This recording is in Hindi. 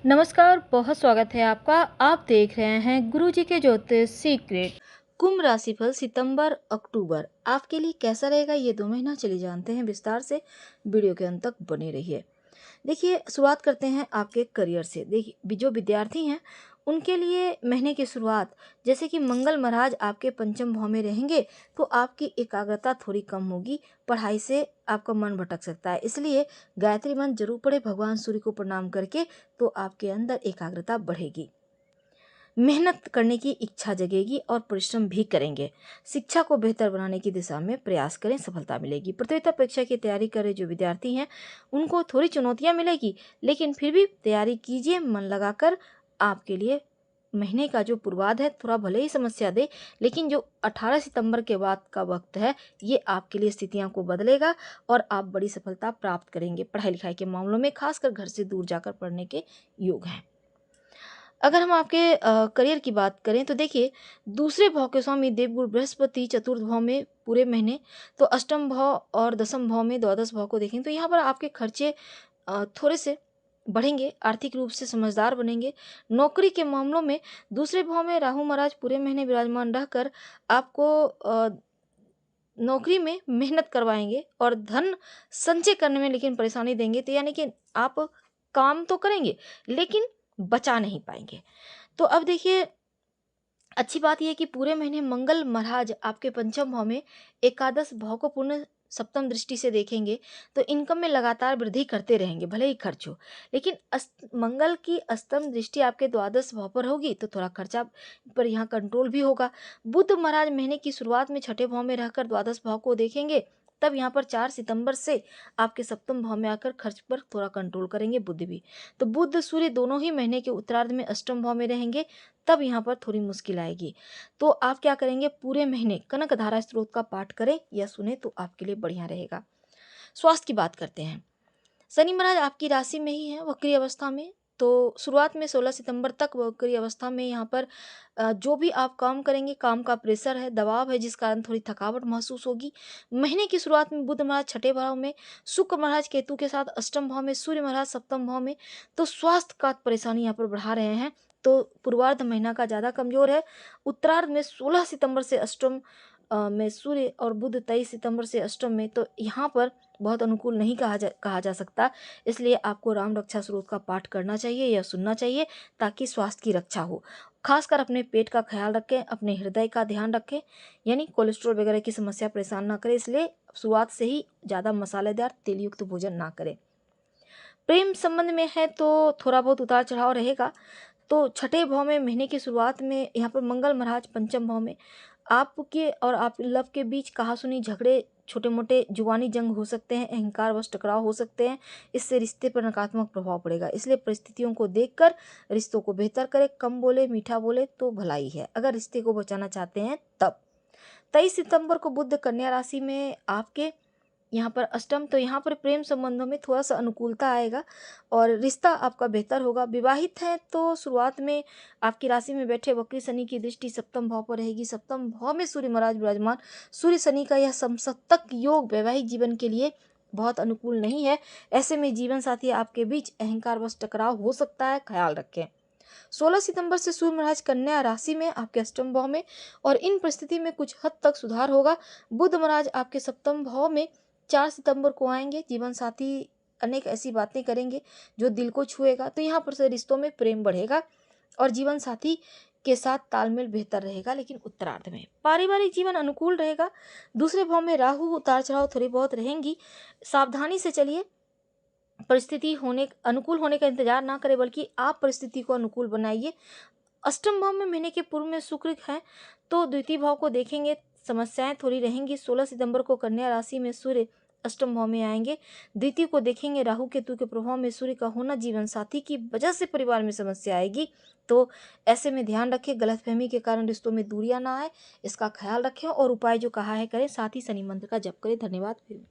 नमस्कार, बहुत स्वागत है आपका। आप देख रहे हैं गुरुजी के ज्योतिष सीक्रेट। कुंभ राशिफल सितंबर अक्टूबर आपके लिए कैसा रहेगा, ये 2 महीना चलिए जानते हैं विस्तार से। वीडियो के अंत तक बने रहिए। देखिए, शुरुआत करते हैं आपके करियर से। देखिए, जो विद्यार्थी हैं उनके लिए महीने की शुरुआत, जैसे कि मंगल महाराज आपके पंचम भाव में रहेंगे तो आपकी एकाग्रता थोड़ी कम होगी, पढ़ाई से आपका मन भटक सकता है। इसलिए गायत्री मंत्र जरूर पढ़े, भगवान सूर्य को प्रणाम करके, तो आपके अंदर एकाग्रता बढ़ेगी। मेहनत करने की इच्छा जगेगी और परिश्रम भी करेंगे। शिक्षा को बेहतर बनाने की दिशा में प्रयास करें, सफलता मिलेगी। प्रतियोगिता परीक्षा की तैयारी कर रहे जो विद्यार्थी हैं उनको थोड़ी चुनौतियां मिलेगी, लेकिन फिर भी तैयारी कीजिए मन लगाकर। आपके लिए महीने का जो पूर्वाध है थोड़ा भले ही समस्या दे, लेकिन जो 18 सितंबर के बाद का वक्त है ये आपके लिए स्थितियां को बदलेगा और आप बड़ी सफलता प्राप्त करेंगे। पढ़ाई लिखाई के मामलों में खासकर घर से दूर जाकर पढ़ने के योग हैं। अगर हम आपके करियर की बात करें तो देखिए, दूसरे भाव के स्वामी देवगुरु बृहस्पति चतुर्थ भाव में पूरे महीने, तो अष्टम भाव और दसम भाव में द्वादश भाव को देखें तो यहाँ पर आपके खर्चे थोड़े से बढ़ेंगे, आर्थिक रूप से समझदार बनेंगे। नौकरी के मामलों में दूसरे भाव में राहु महाराज पूरे महीने विराजमान रहकर आपको नौकरी में मेहनत करवाएंगे और धन संचय करने में लेकिन परेशानी देंगे। तो यानी कि आप काम तो करेंगे लेकिन बचा नहीं पाएंगे। तो अब देखिए, अच्छी बात यह है कि पूरे महीने मंगल महाराज आपके पंचम भाव में एकादश भाव को पूर्ण सप्तम दृष्टि से देखेंगे, तो इनकम में लगातार वृद्धि करते रहेंगे भले ही खर्च हो। लेकिन मंगल की अष्टम दृष्टि आपके द्वादश भाव पर होगी तो थोड़ा खर्चा पर यहाँ कंट्रोल भी होगा। बुध महाराज महीने की शुरुआत में छठे भाव में रहकर द्वादश भाव को देखेंगे, तब यहाँ पर 4 सितंबर से आपके सप्तम भाव में आकर खर्च पर थोड़ा कंट्रोल करेंगे बुध भी। तो बुध सूर्य दोनों ही महीने के उत्तरार्ध में अष्टम भाव में रहेंगे, तब यहाँ पर थोड़ी मुश्किल आएगी। तो आप क्या करेंगे, पूरे महीने कनक धारा स्त्रोत का पाठ करें या सुने तो आपके लिए बढ़िया रहेगा। स्वास्थ्य की बात करते हैं। शनि महाराज आपकी राशि में ही है वक्री अवस्था में, तो शुरुआत में 16 सितंबर तक वक्री अवस्था में यहाँ पर जो भी आप काम करेंगे, काम का प्रेशर है, दबाव है, जिस कारण थोड़ी थकावट महसूस होगी। महीने की शुरुआत में बुध महाराज छठे भाव में, शुक्र महाराज केतु के साथ अष्टम भाव में, सूर्य महाराज सप्तम भाव में, तो स्वास्थ्य का परेशानी यहाँ पर बढ़ा रहे हैं। तो पूर्वार्ध महीना का ज़्यादा कमजोर है। उत्तरार्ध में 16 सितंबर से अष्टम में सूर्य और बुध 23 सितंबर से अष्टम में, तो यहाँ पर बहुत अनुकूल नहीं कहा जा सकता। इसलिए आपको राम रक्षा स्रोत का पाठ करना चाहिए या सुनना चाहिए ताकि स्वास्थ्य की रक्षा हो। खासकर अपने पेट का ख्याल रखें, अपने हृदय का ध्यान रखें, यानी कोलेस्ट्रॉल वगैरह की समस्या परेशान ना करे। इसलिए शुरुआत से ही ज़्यादा मसालेदार तेलयुक्त भोजन ना करें। प्रेम संबंध में है तो थोड़ा बहुत उतार चढ़ाव रहेगा। तो छठे भाव में महीने की शुरुआत में यहाँ पर मंगल महाराज पंचम भाव में, आपके और आप लव के बीच कहासुनी झगड़े, छोटे मोटे जुबानी जंग हो सकते हैं, अहंकार वश टकराव हो सकते हैं। इससे रिश्ते पर नकारात्मक प्रभाव पड़ेगा। इसलिए परिस्थितियों को देखकर रिश्तों को बेहतर करें, कम बोले मीठा बोले तो भलाई है अगर रिश्ते को बचाना चाहते हैं तब। 23 सितंबर को बुध कन्या राशि में आपके यहाँ पर अष्टम, तो यहाँ पर प्रेम संबंधों में थोड़ा सा अनुकूलता आएगा और रिश्ता आपका बेहतर होगा। विवाहित हैं तो शुरुआत में आपकी राशि में बैठे वक्री शनि की दृष्टि सप्तम भाव पर रहेगी। सप्तम भाव में सूर्य महाराज विराजमान, सूर्य शनि का यह समसप्तक योग वैवाहिक जीवन के लिए बहुत अनुकूल नहीं है। ऐसे में जीवन साथी आपके बीच अहंकार वश टकराव हो सकता है, ख्याल रखें। 16 सितंबर से सूर्य महाराज कन्या राशि में आपके अष्टम भाव में, और इन परिस्थिति में कुछ हद तक सुधार होगा। बुध महाराज आपके सप्तम भाव में 4 सितंबर को आएंगे। जीवन साथी अनेक ऐसी बातें करेंगे जो दिल को छुएगा, तो यहाँ पर से रिश्तों में प्रेम बढ़ेगा और जीवन साथी के साथ तालमेल बेहतर रहेगा। लेकिन उत्तरार्ध में पारिवारिक जीवन अनुकूल रहेगा। दूसरे भाव में राहु, उतार चढ़ाव थोड़ी बहुत रहेंगी, सावधानी से चलिए। परिस्थिति होने अनुकूल होने का इंतजार ना करें, बल्कि आप परिस्थिति को अनुकूल बनाइए। अष्टम भाव में महीने के पूर्व में शुक्र है, तो द्वितीय भाव को देखेंगे, समस्याएं थोड़ी रहेंगी। 16 सितंबर को कन्या राशि में सूर्य अष्टम भाव में आएंगे। द्वितीय को देखेंगे, राहु केतु के प्रभाव में सूर्य का होना जीवन साथी की वजह से परिवार में समस्या आएगी। तो ऐसे में ध्यान रखें, गलतफहमी के कारण रिश्तों में दूरियां ना आए, इसका ख्याल रखें और उपाय जो कहा है करें। साथ ही शनि मंत्र का जप करें। धन्यवाद। फिर